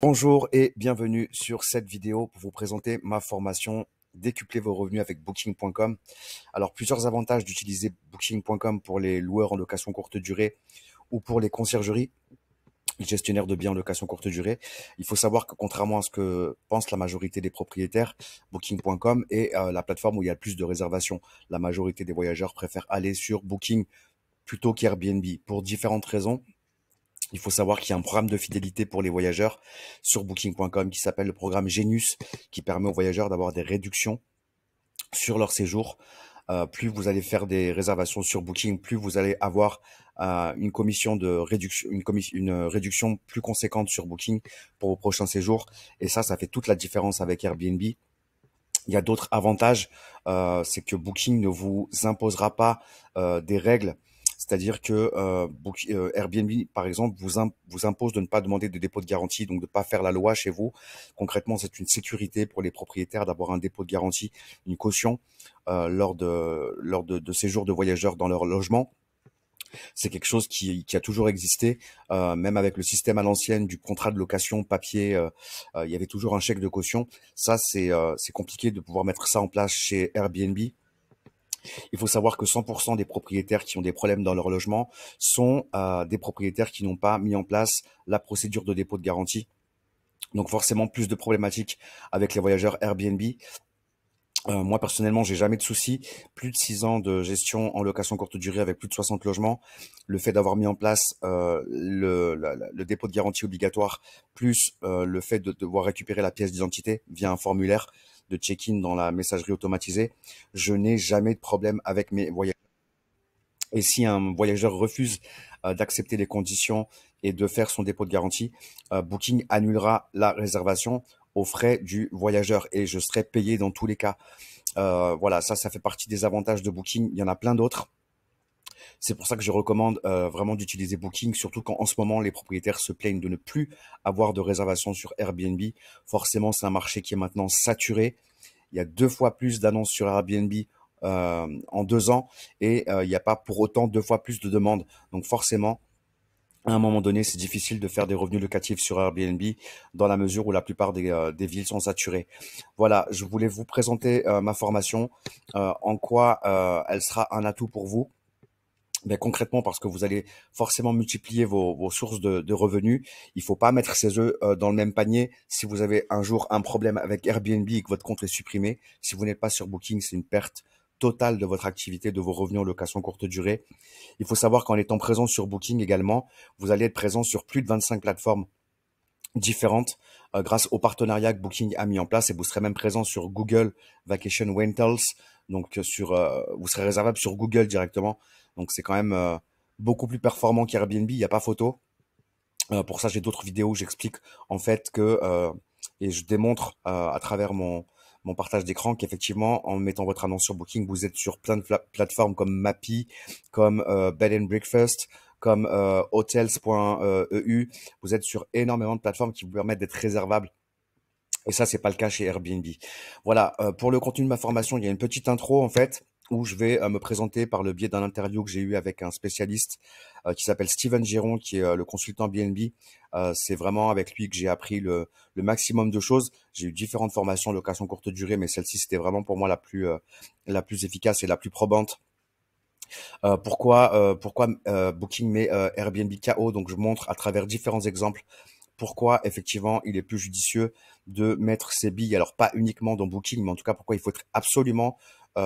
Bonjour et bienvenue sur cette vidéo pour vous présenter ma formation Décupler vos revenus avec Booking.com. Alors, plusieurs avantages d'utiliser Booking.com pour les loueurs en location courte durée ou pour les conciergeries, les gestionnaires de biens en location courte durée. Il faut savoir que contrairement à ce que pense la majorité des propriétaires, Booking.com est la plateforme où il y a le plus de réservations. La majorité des voyageurs préfèrent aller sur Booking plutôt qu'Airbnb pour différentes raisons. Il faut savoir qu'il y a un programme de fidélité pour les voyageurs sur Booking.com qui s'appelle le programme Genius, qui permet aux voyageurs d'avoir des réductions sur leur séjour. Plus vous allez faire des réservations sur Booking, plus vous allez avoir une commission de réduction, une réduction plus conséquente sur Booking pour vos prochains séjours. Et ça fait toute la différence avec Airbnb. Il y a d'autres avantages, c'est que Booking ne vous imposera pas des règles. C'est-à-dire que Airbnb, par exemple, vous impose de ne pas demander de dépôt de garantie, donc de ne pas faire la loi chez vous. Concrètement, c'est une sécurité pour les propriétaires d'avoir un dépôt de garantie, une caution lors de séjours de voyageurs dans leur logement. C'est quelque chose qui a toujours existé, même avec le système à l'ancienne du contrat de location papier, il y avait toujours un chèque de caution. Ça, c'est compliqué de pouvoir mettre ça en place chez Airbnb. Il faut savoir que 100% des propriétaires qui ont des problèmes dans leur logement sont des propriétaires qui n'ont pas mis en place la procédure de dépôt de garantie. Donc forcément, plus de problématiques avec les voyageurs Airbnb. Moi, personnellement, j'ai jamais de soucis. Plus de 6 ans de gestion en location courte durée avec plus de 60 logements. Le fait d'avoir mis en place le dépôt de garantie obligatoire, plus le fait de devoir récupérer la pièce d'identité via un formulaire de check-in dans la messagerie automatisée, je n'ai jamais de problème avec mes voyageurs. Et si un voyageur refuse d'accepter les conditions et de faire son dépôt de garantie, Booking annulera la réservation aux frais du voyageur et je serai payé dans tous les cas. Voilà, ça fait partie des avantages de Booking. Il y en a plein d'autres. C'est pour ça que je recommande vraiment d'utiliser Booking, surtout quand en ce moment les propriétaires se plaignent de ne plus avoir de réservation sur Airbnb. Forcément, c'est un marché qui est maintenant saturé. Il y a 2 fois plus d'annonces sur Airbnb en 2 ans et il n'y a pas pour autant 2 fois plus de demandes. Donc forcément, à un moment donné, c'est difficile de faire des revenus locatifs sur Airbnb dans la mesure où la plupart des villes sont saturées. Voilà, je voulais vous présenter ma formation, en quoi elle sera un atout pour vous. Ben, concrètement, parce que vous allez forcément multiplier vos sources de revenus. Il faut pas mettre ses œufs dans le même panier. Si vous avez un jour un problème avec Airbnb et que votre compte est supprimé, si vous n'êtes pas sur Booking, c'est une perte totale de votre activité, de vos revenus en location courte durée. Il faut savoir qu'en étant présent sur Booking également, vous allez être présent sur plus de 25 plateformes différentes grâce au partenariat que Booking a mis en place et vous serez même présent sur Google Vacation Rentals. Donc vous serez réservable sur Google directement. Donc c'est quand même beaucoup plus performant qu'Airbnb, il n'y a pas photo. Pour ça, j'ai d'autres vidéos où j'explique en fait que et je démontre à travers mon partage d'écran qu'effectivement, en mettant votre annonce sur Booking, vous êtes sur plein de plateformes comme Mappy, comme Bed and Breakfast, comme hotels.eu. Vous êtes sur énormément de plateformes qui vous permettent d'être réservables. Et ça, c'est pas le cas chez Airbnb. Voilà, pour le contenu de ma formation, il y a une petite intro en fait où je vais me présenter par le biais d'un interview que j'ai eu avec un spécialiste qui s'appelle Steven Giron, qui est le consultant BNB. C'est vraiment avec lui que j'ai appris le maximum de choses. J'ai eu différentes formations location courte durée, mais celle-ci, c'était vraiment pour moi la plus efficace et la plus probante. Pourquoi Booking met Airbnb KO? Donc, je montre à travers différents exemples pourquoi effectivement il est plus judicieux de mettre ses billes, alors pas uniquement dans Booking, mais en tout cas pourquoi il faut être absolument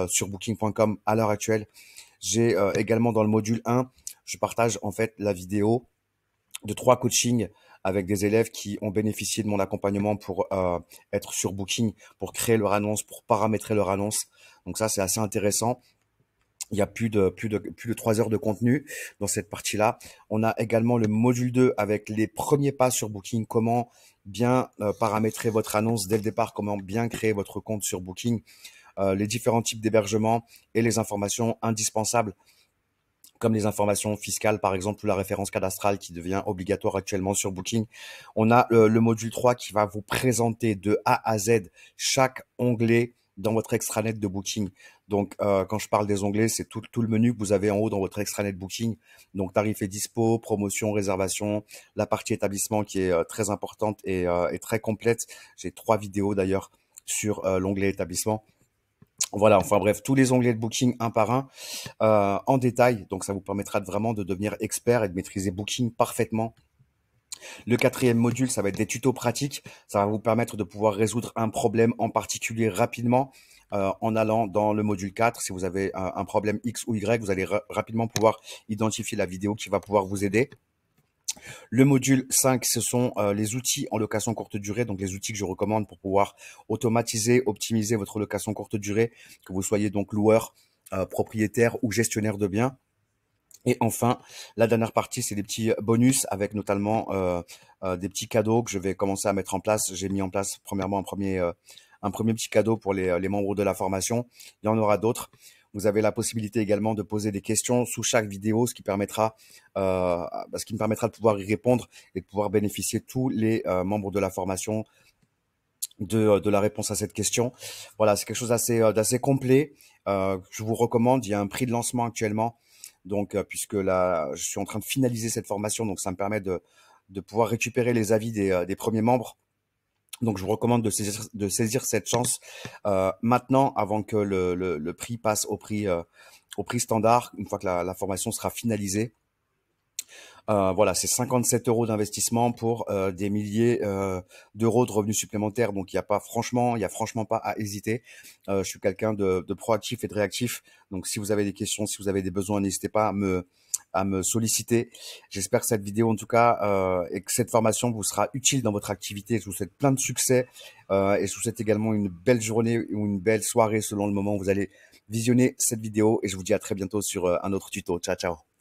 sur Booking.com à l'heure actuelle. J'ai également dans le module 1, je partage en fait la vidéo de 3 coachings avec des élèves qui ont bénéficié de mon accompagnement pour être sur Booking, pour créer leur annonce, pour paramétrer leur annonce. Donc ça, c'est assez intéressant. Il y a plus de 3 heures de contenu dans cette partie-là. On a également le module 2 avec les premiers pas sur Booking, comment bien paramétrer votre annonce dès le départ, comment bien créer votre compte sur Booking, les différents types d'hébergement et les informations indispensables comme les informations fiscales, par exemple, ou la référence cadastrale qui devient obligatoire actuellement sur Booking. On a le module 3 qui va vous présenter de A à Z chaque onglet dans votre extranet de Booking. Donc, quand je parle des onglets, c'est tout le menu que vous avez en haut dans votre extranet Booking. Donc, tarif et dispo, promotion, réservation, la partie établissement qui est très importante et très complète. J'ai 3 vidéos d'ailleurs sur l'onglet établissement. Voilà, enfin bref, tous les onglets de Booking un par un en détail. Donc, ça vous permettra vraiment de devenir expert et de maîtriser Booking parfaitement. Le quatrième module, ça va être des tutos pratiques. Ça va vous permettre de pouvoir résoudre un problème en particulier rapidement en allant dans le module 4. Si vous avez un problème X ou Y, vous allez rapidement pouvoir identifier la vidéo qui va pouvoir vous aider. Le module 5, ce sont les outils en location courte durée, donc les outils que je recommande pour pouvoir automatiser, optimiser votre location courte durée, que vous soyez donc loueur, propriétaire ou gestionnaire de biens. Et enfin, la dernière partie, c'est des petits bonus avec notamment des petits cadeaux que je vais commencer à mettre en place. J'ai mis en place premièrement un premier petit cadeau pour les membres de la formation. Il y en aura d'autres. Vous avez la possibilité également de poser des questions sous chaque vidéo, ce qui me permettra de pouvoir y répondre et de pouvoir bénéficier tous les membres de la formation de la réponse à cette question. Voilà, c'est quelque chose d'assez complet. Je vous recommande. Il y a un prix de lancement actuellement. Donc, puisque là, je suis en train de finaliser cette formation, donc ça me permet de pouvoir récupérer les avis des premiers membres. Donc, je vous recommande de saisir cette chance maintenant, avant que le prix passe au prix standard, une fois que la formation sera finalisée. Voilà, c'est 57 € d'investissement pour des milliers d'euros de revenus supplémentaires. Donc, il y a franchement pas à hésiter. Je suis quelqu'un de proactif et de réactif. Donc, si vous avez des questions, si vous avez des besoins, n'hésitez pas à me solliciter. J'espère que cette vidéo, en tout cas, et que cette formation vous sera utile dans votre activité. Je vous souhaite plein de succès et je vous souhaite également une belle journée ou une belle soirée selon le moment où vous allez visionner cette vidéo. Et je vous dis à très bientôt sur un autre tuto. Ciao, ciao.